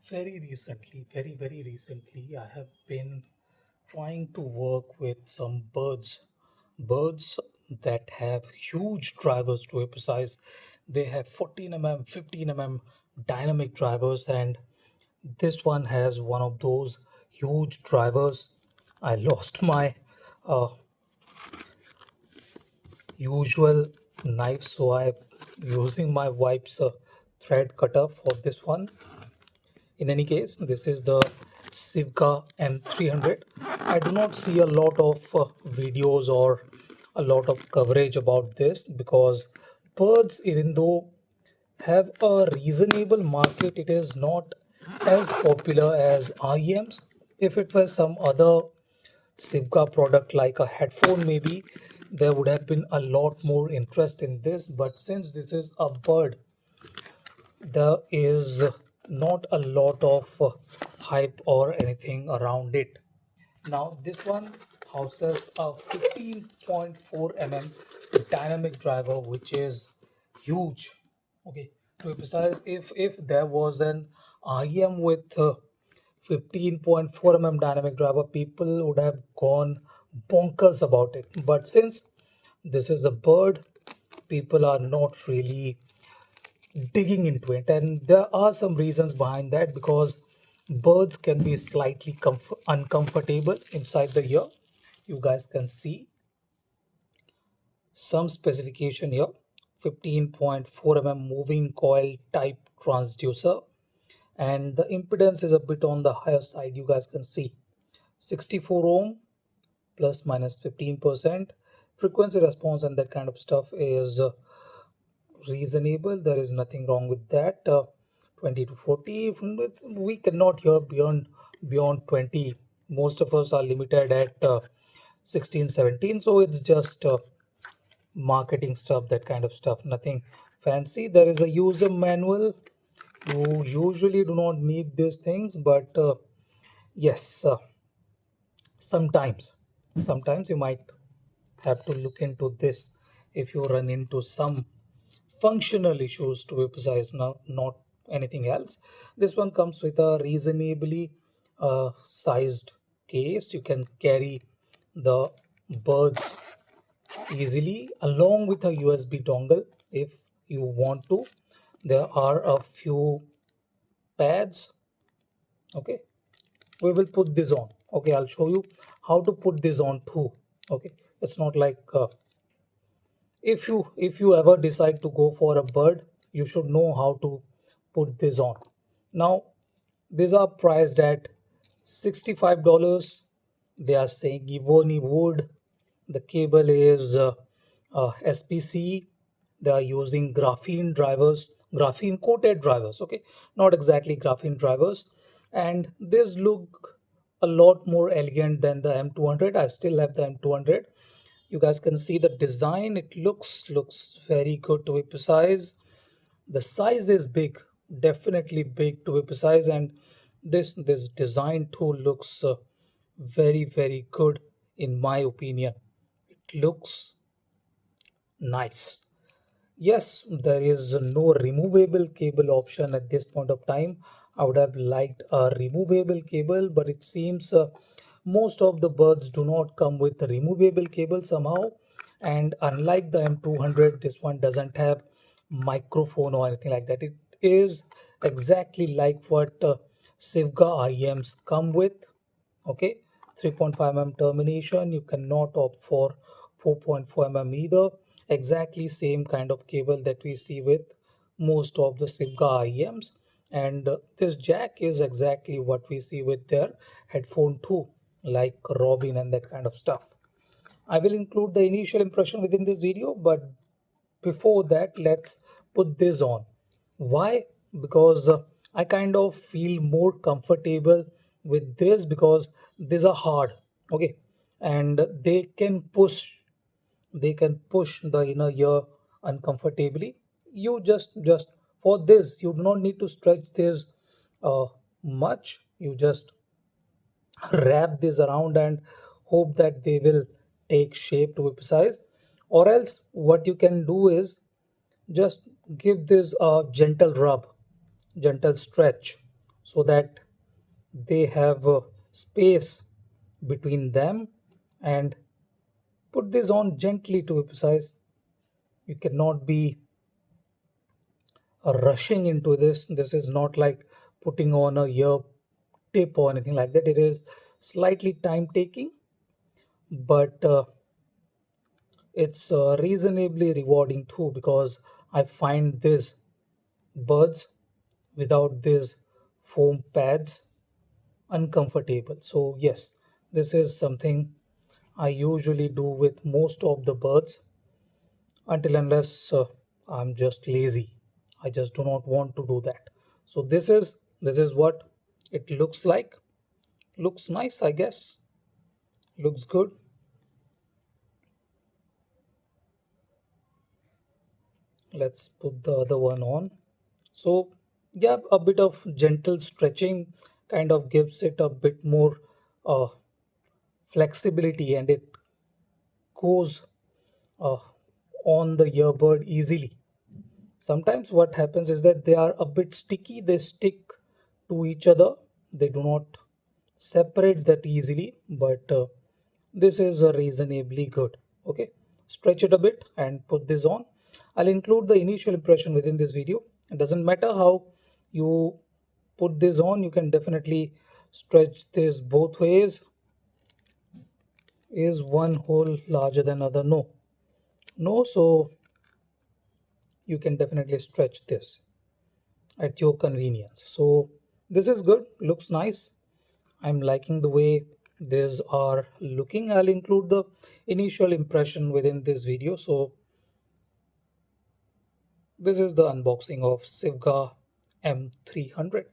Very recently, I have been trying to work with some birds that have huge drivers to be precise. They have 14 mm, 15 mm dynamic drivers, and this one has one of those huge drivers. I lost my uh, usual knife, so I'm using my wife's thread cutter for this one. In any case, this is the Sivga M300. I do not see a lot of videos or a lot of coverage about this because birds, even though have a reasonable market, it is not as popular as IEMs. If it was some other Sivga product like a headphone, maybe there would have been a lot more interest in this. But since this is a bird, there is not a lot of hype or anything around it. Now, this one houses a 15.4 mm dynamic driver, which is huge. Okay, to be precise, if there was an IM with 15.4 mm dynamic driver, people would have gone bonkers about it. But since this is a bird, people are not really digging into it, and there are some reasons behind that because birds can be slightly uncomfortable inside the ear. You guys can see some specification here: 15.4 mm moving coil type transducer, and the impedance is a bit on the higher side. You guys can see 64 ohm plus minus 15%. Frequency response and that kind of stuff is reasonable. There is nothing wrong with that. 20 to 40, we cannot hear beyond 20. Most of us are limited at 16, 17. So it's just marketing stuff, that kind of stuff, nothing fancy. There is a user manual. You usually do not need these things, but yes, sometimes you might have to look into this if you run into some functional issues, to be precise, not anything else. This one comes with a reasonably sized case. You can carry the birds easily along with a USB dongle if you want to. There are a few pads. Okay, we will put this on. Okay, I'll show you how to put this on too. Okay, it's not like if you ever decide to go for a bird, you should know how to put this on. Now, these are priced at $65. They are saying ebony wood. The cable is SPC. They are using graphene drivers, graphene coated drivers. Okay, not exactly graphene drivers, and these look a lot more elegant than the M200. I still have the M200. You guys can see the design. It looks very good, to be precise. The size is big, definitely big, to be precise, and this design too looks very good in my opinion. It looks nice. Yes, there is no removable cable option at this point of time. I would have liked a removable cable, but it seems most of the birds do not come with a removable cable somehow. And unlike the M200, this one doesn't have microphone or anything like that. It is exactly like what Sivga IEMs come with. Okay, 3.5 mm termination. You cannot opt for 4.4 mm either. Exactly same kind of cable that we see with most of the Sivga IEMs, and this jack is exactly what we see with their headphone too, like Robin and that kind of stuff. I will include the initial impression within this video, but before that, let's put this on. Why? Because I kind of feel more comfortable with this because these are hard. Okay, and they can push the inner ear uncomfortably. You just for this, you do not need to stretch this uh, much. You just wrap this around and hope that they will take shape, to be precise. Or else what you can do is just give this a gentle rub, gentle stretch, so that they have space between them. And put this on gently, to be precise. You cannot be rushing into this. This is not like putting on a ear tip or anything like that. It is slightly time taking, but it's reasonably rewarding too, because I find these birds without these foam pads uncomfortable. So yes, this is something I usually do with most of the birds, until unless I'm just lazy. I just do not want to do that. So this is what it looks like. Looks nice, I guess. Looks good. Let's put the other one on. So yeah, a bit of gentle stretching kind of gives it a bit more uh, flexibility, and it goes uh, on the earbud easily. Sometimes what happens is that they are a bit sticky, they stick to each other, they do not separate that easily, but this is reasonably good. Okay, stretch it a bit and put this on. I'll include the initial impression within this video. It doesn't matter how you put this on, you can definitely stretch this both ways. Is one hole larger than other? No, no. So you can definitely stretch this at your convenience. So this is good, looks nice. I'm liking the way these are looking. I'll include the initial impression within this video. So this is the unboxing of Sivga M300.